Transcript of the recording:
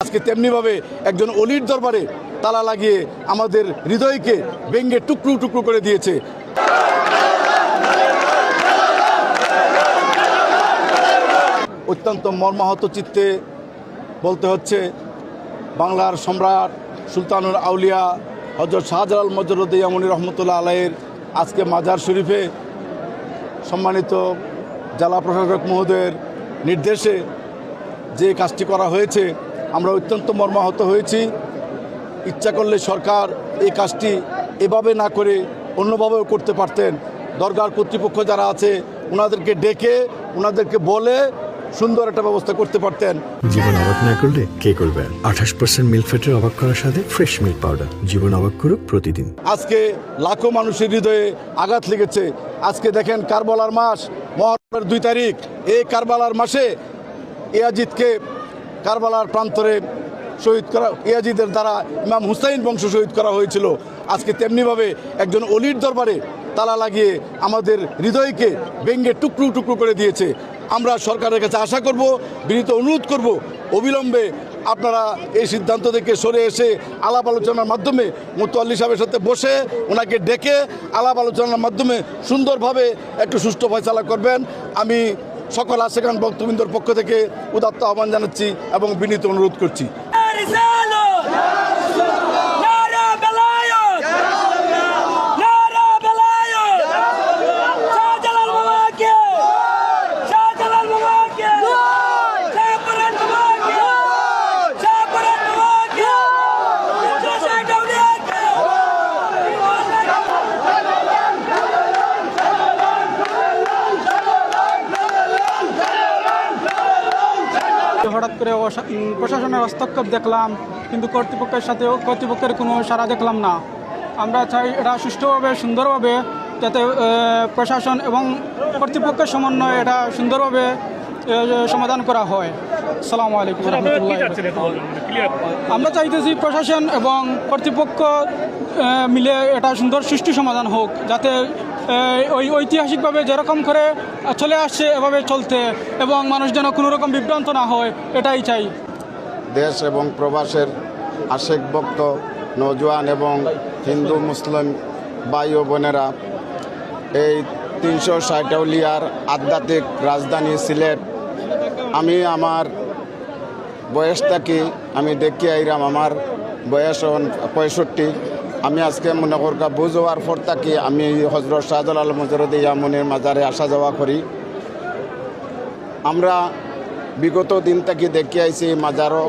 আজকে তেমনিভাবে একজন অলির দরবারে তালা লাগিয়ে আমাদের হৃদয়কে ভেঙে টুকরো টুকরো করে দিয়েছে। অত্যন্ত মর্মাহত চিত্তে বলতে হচ্ছে, বাংলার সম্রাট সুলতানুল আউলিয়া হযরত শাহজালাল মজরুদ্দিন ইয়ামানী রহমতুল্লাহ আলাইহির আজকে মাজার শরীফে সম্মানিত জেলা প্রশাসক মহোদয়ের নির্দেশে যে কাজটি করা হয়েছে, আমরা অত্যন্ত মর্মাহত হয়েছি। ইচ্ছা করলে সরকার এই কাজটি এভাবে না করে অন্যভাবেও করতে পারতেন। দরগার কর্তৃপক্ষ যারা আছে ওনাদেরকে ডেকে ওনাদেরকে বলে সুন্দর একটা ব্যবস্থা করতে পারতেন। জীবন অবাক না করলে কে করবে? 28% মিল্ক ফ্যাটের অবাক করার সাথে ফ্রেশ মিল্ক পাউডার। জীবন অবাক করুক প্রতিদিন। আজকে লাখো মানুষের হৃদয়ে আঘাত লেগেছে। আজকে দেখেন কারবালার মাস, মহরমের 2 তারিখ, এই কারবালার মাসে ইয়াজিদকে কারবালার প্রান্তরে শহীদ করা, ইয়াজিদের দ্বারা ইমাম হুসাইন বংশ শহীদ করা হয়েছিল। আজকে তেমনিভাবে একজন অলির দরবারে তালা লাগিয়ে আমাদের হৃদয়কে ভেঙে টুকরো টুকরো করে দিয়েছে। আমরা সরকারের কাছে আশা করব, বিনীত অনুরোধ করব, অবিলম্বে আপনারা এই সিদ্ধান্ত থেকে সরে এসে আলাপ আলোচনার মাধ্যমে মুতাওয়াল্লি সাহেবের সাথে বসে ওনাকে ডেকে আলাপ আলোচনার মাধ্যমে সুন্দরভাবে একটু সুষ্ঠু ফয়সালা করবেন। আমি সকল আশেখান ভক্তবৃন্দর পক্ষ থেকে উদাত্ত আহ্বান জানাচ্ছি এবং বিনীত অনুরোধ করছি। হঠাৎ করে প্রশাসনের হস্তক্ষেপ দেখলাম, কিন্তু কর্তৃপক্ষের কোনো সাড়া দেখলাম না। আমরা চাই এটা সুষ্ঠুভাবে সুন্দরভাবে যাতে প্রশাসন এবং কর্তৃপক্ষের সমন্বয়ে এটা সুন্দরভাবে সমাধান করা হয়। আসসালামু আলাইকুম রহমতুল্লাহ। আমরা চাইতেছি প্রশাসন এবং কর্তৃপক্ষ মিলে এটা সুষ্ঠু সমাধান হোক, যাতে ওই ঐতিহাসিকভাবে যেরকম করে চলে আসছে এভাবে চলতে, এবং মানুষ যেন কোনো রকম বিভ্রান্ত না হয়, এটাই চাই। দেশ এবং প্রবাসের আশেক ভক্ত নওজোয়ান এবং হিন্দু মুসলিম ভাই ও বোনেরা, এই 360 আউলিয়ার আধ্যাত্মিক রাজধানী সিলেট, আমি আমার বয়স থাকি, আমি দেখি আইরাম, আমার বয়স 65। আমি আজকে মনে করকা বুঝ হওয়ার পর থাকি আমি হযরত শাহজালাল মজরুদ্দিন ইয়ামানীর মাজারে আসা যাওয়া করি। আমরা বিগত দিন থেকে দেখে আইছি মাজারও